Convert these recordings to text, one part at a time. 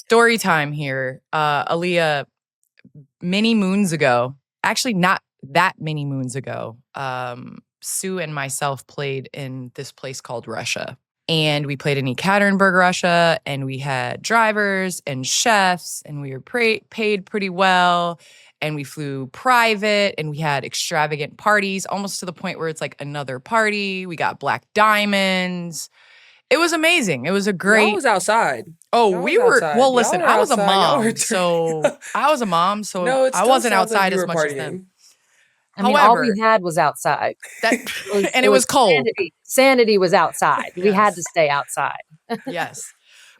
Story time here. Aliyah, many moons ago, actually not that many moons ago, Sue and myself played in this place called Russia. And we played in Ekaterinburg, Russia, and we had drivers and chefs, and we were paid pretty well. And we flew private, and we had extravagant parties, almost to the point where it's like another party. We got black diamonds. It was amazing. It was a great. Y'all was outside. Oh, Y'all we was were. outside. Well, Y'all listen, were I was a outside. Y'all were mom, so I was a mom, so No, it I still wasn't sounds like outside you as were much as them. I mean, all we However, had was outside. and it was cold. Sanity was outside. We had Yes. to stay outside. Yes.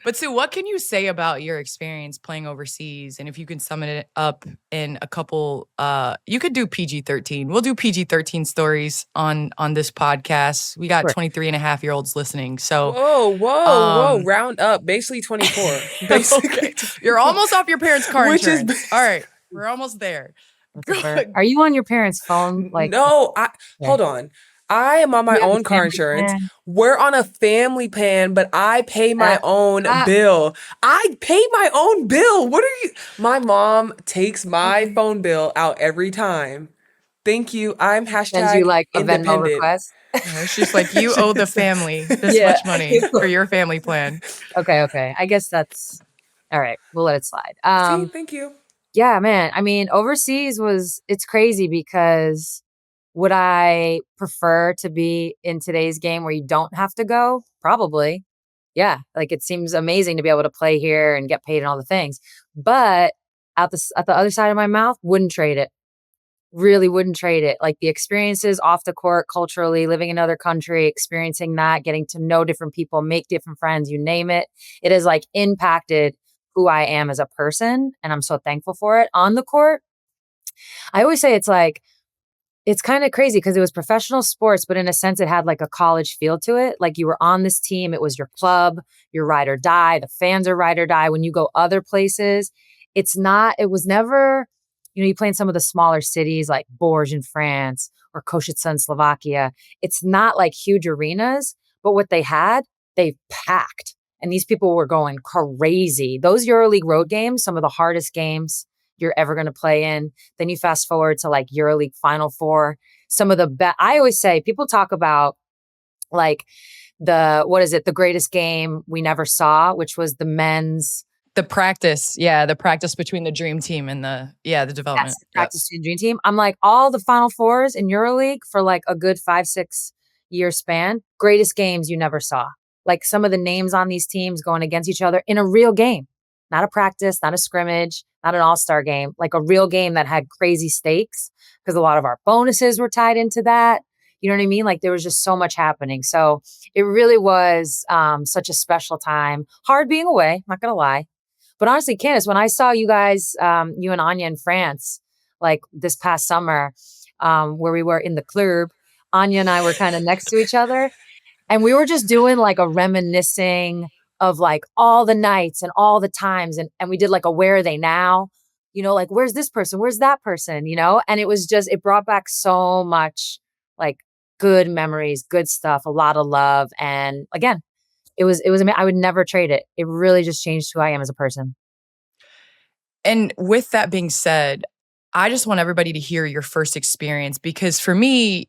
But Sue, what can you say about your experience playing overseas? And if you can sum it up in a couple, you could do PG-13. We'll do PG-13 stories on this podcast. We got Sure. 23 and a half year olds listening. So Whoa, round up. Basically 24. Basically. Okay. You're almost off your parents' car Which is insurance. All right. We're almost there. Are you on your parents' phone? Like, no, hold on. I am on my You have a own car family insurance. plan? We're on a family plan, but I pay my own ah. bill. I pay my own bill. What are you? My mom takes my phone bill out every time. Thank you. I'm sends hashtag you like a Venmo independent. request. It's just like, you owe the family this Yeah. much money for your family plan. Okay. I guess that's all right. We'll let it slide. See, thank you. Yeah, man. I mean, overseas it's crazy because would I prefer to be in today's game where you don't have to go? Probably. Yeah. Like it seems amazing to be able to play here and get paid and all the things. But at the other side of my mouth, wouldn't trade it. Really wouldn't trade it. Like the experiences off the court, culturally, living in another country, experiencing that, getting to know different people, make different friends, you name it. It has like impacted who I am as a person. And I'm so thankful for it. On the court, I always say it's kind of crazy because it was professional sports, but in a sense, it had like a college feel to it. Like you were on this team. It was your club, your ride or die. The fans are ride or die. When you go other places, it was never, you play in some of the smaller cities like Bourges in France or Košice in Slovakia. It's not like huge arenas, but what they packed. And these people were going crazy. Those EuroLeague road games, some of the hardest games you're ever going to play in. Then you fast forward to like EuroLeague Final Four. Some of the best. I always say people talk about like the greatest game we never saw, which was the men's. The practice. Yeah. The practice between the dream team and the development. Yes, practice between the dream team. I'm like all the Final Fours in EuroLeague for like a good 5-6 year span. Greatest games you never saw. Like some of the names on these teams going against each other in a real game. Not a practice, not a scrimmage, not an all-star game, like a real game that had crazy stakes because a lot of our bonuses were tied into that. You know what I mean? Like there was just so much happening. So it really was such a special time. Hard being away, I'm not going to lie. But honestly, Candace, when I saw you guys, you and Anya in France, like this past summer, where we were in the club, Anya and I were kind of next to each other. And we were just doing like a reminiscing of like all the nights and all the times. And we did like a where are they now? Like where's this person? Where's that person? And it was just, it brought back so much like good memories, good stuff, a lot of love. And again, it was, I would never trade it. It really just changed who I am as a person. And with that being said, I just want everybody to hear your first experience because for me,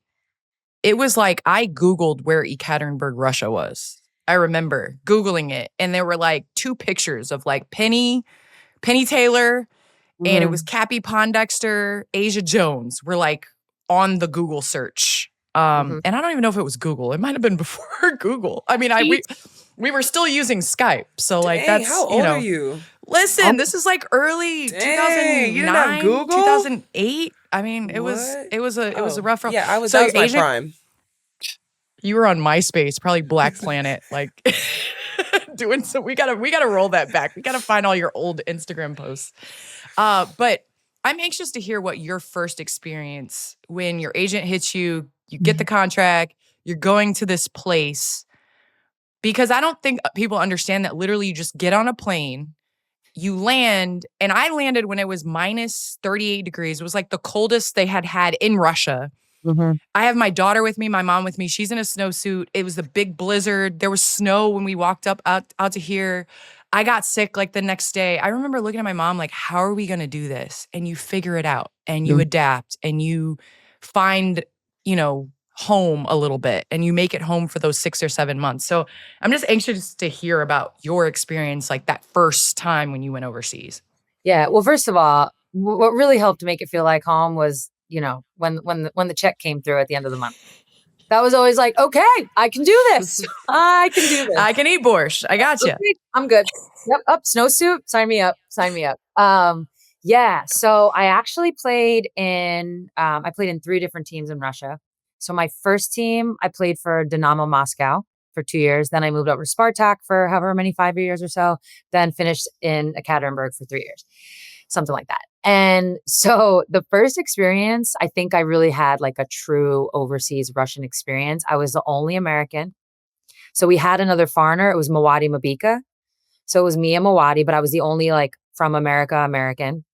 it was like I Googled where Ekaterinburg, Russia was. I remember Googling it and there were like 2 pictures of like Penny Taylor, and it was Cappy Pondexter, Asia Jones were like on the Google search. And I don't even know if it was Google. It might have been before Google. I mean, we were still using Skype. So like that's, how old are you? Listen, this is like early 2009, you didn't have Google? 2008. I mean, it was a rough. Yeah, that was my prime. You were on MySpace, probably Black Planet, like doing so. We gotta roll that back. We gotta find all your old Instagram posts. But I'm anxious to hear what your first experience when your agent hits you, you get the contract, you're going to this place. Because I don't think people understand that literally you just get on a plane, you land, and I landed when it was minus 38 degrees. It was like the coldest they had in Russia. I have my daughter with me, my mom with me. She's in a snowsuit. It was a big blizzard. There was snow when we walked out to here. I got sick like the next day. I remember looking at my mom like, how are we going to do this? And you figure it out and you adapt and you find, home a little bit and you make it home for those 6 or 7 months. So I'm just anxious to hear about your experience, like that first time when you went overseas. Yeah. Well, first of all, what really helped make it feel like home was, when the check came through at the end of the month. That was always like, okay, I can do this. I can do this. I can eat borscht. I got you. Okay, I'm good. Yep. Up snowsuit. Sign me up. Sign me up. Yeah. So I actually played in 3 different teams in Russia. So my first team, I played for Dynamo Moscow for 2 years. Then I moved over to Spartak for however many, 5 years or so. Then finished in Ekaterinburg for 3 years, something like that. And so the first experience, I think I really had like a true overseas Russian experience. I was the only American. So we had another foreigner. It was Mawadi Mabika. So it was me and Mawadi, but I was the only like from America American.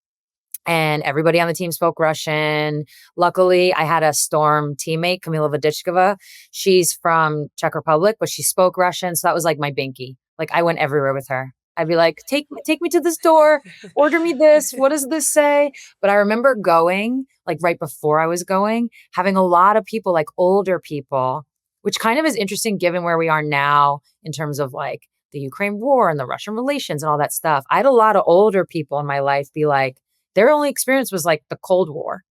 And everybody on the team spoke Russian. Luckily, I had a Storm teammate, Kamila Vodichkova. She's from Czech Republic, but she spoke Russian. So that was like my binky. Like I went everywhere with her. I'd be like, take me to the store, order me this. What does this say? But I remember going, like right before I was going, having a lot of people, like older people, which kind of is interesting given where we are now in terms of like the Ukraine war and the Russian relations and all that stuff. I had a lot of older people in my life be like, their only experience was like the Cold War.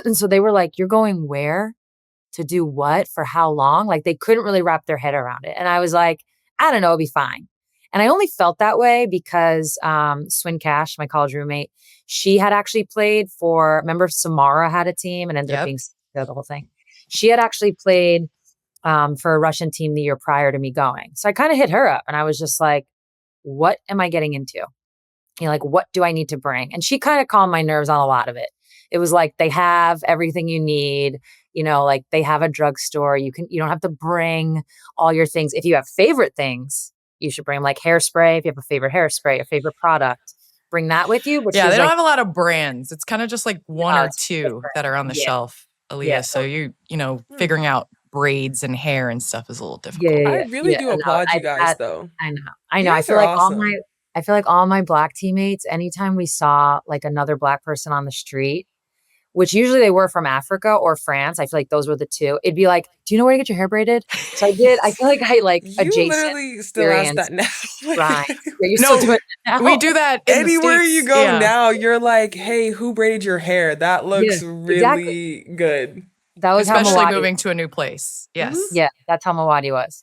And so they were like, you're going where? To do what? For how long? Like they couldn't really wrap their head around it. And I was like, I don't know, it'll be fine. And I only felt that way because Swin Cash, my college roommate, she had actually played for, remember Samara had a team and ended up being the whole thing. She had actually played for a Russian team the year prior to me going. So I kind of hit her up and I was just like, what am I getting into? Like, what do I need to bring? And she kind of calmed my nerves on a lot of it. It was like, they have everything you need, like they have a drugstore. You don't have to bring all your things. If you have favorite things, you should bring like hairspray. If you have a favorite hairspray, a favorite product, bring that with you. But yeah, they don't have a lot of brands. It's kind of just like one or two different. that are on the shelf, Aliyah. Yeah. So figuring out braids and hair and stuff is a little difficult. Yeah. I really do applaud you guys, though. I know. I feel like all my Black teammates, anytime we saw like another Black person on the street, which usually they were from Africa or France, I feel like those were the two. It'd be like, do you know where to get your hair braided? So I did. I feel like I like You adjacent. literally still ask that now. Right. You still do it now? We do that in Anywhere the States. you go now, you're like, hey, who braided your hair? That looks really good. That was especially how moving to a new place. Yes. Mm-hmm. Yeah, that's how Mawadi was.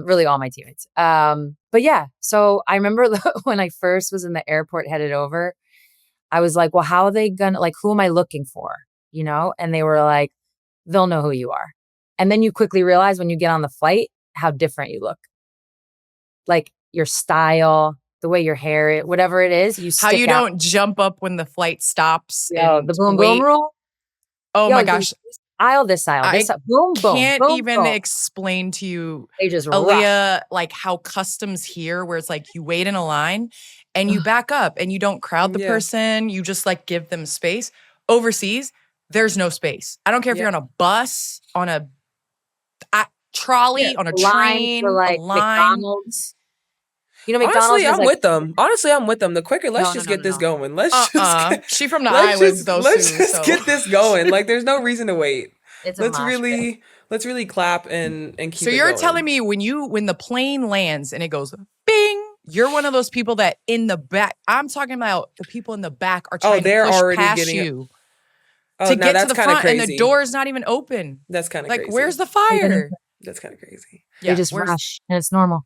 Really all my teammates. But yeah, so I remember when I first was in the airport headed over, I was like, well, how are they gonna, like, who am I looking for? And they were like, they'll know who you are. And then you quickly realize when you get on the flight, how different you look. Like your style, the way your hair, whatever it is, how you don't jump up when the flight stops. The boom boom rule. Oh my gosh. This aisle, boom, boom. Can't boom, even boom. explain to you, they just Aliyah, like how customs here, where it's like you wait in a line and you back up and you don't crowd the person. You just like give them space. Overseas, there's no space. I don't care if you're on a bus, on a trolley, on a train, like a line. McDonald's. McDonald's. Honestly, I'm with them. The quicker, let's just get this going. Let's just. She from the islands, though. Let's just get this going. Like, there's no reason to wait. Let's really clap and keep. So it you're going. telling me when the plane lands and it goes bing, you're one of those people that in the back. I'm talking about the people in the back are trying to push past you to get to the front, crazy. and the door is not even open. That's kind of like, crazy. where's the fire? That's kind of crazy. They just rush, and it's normal.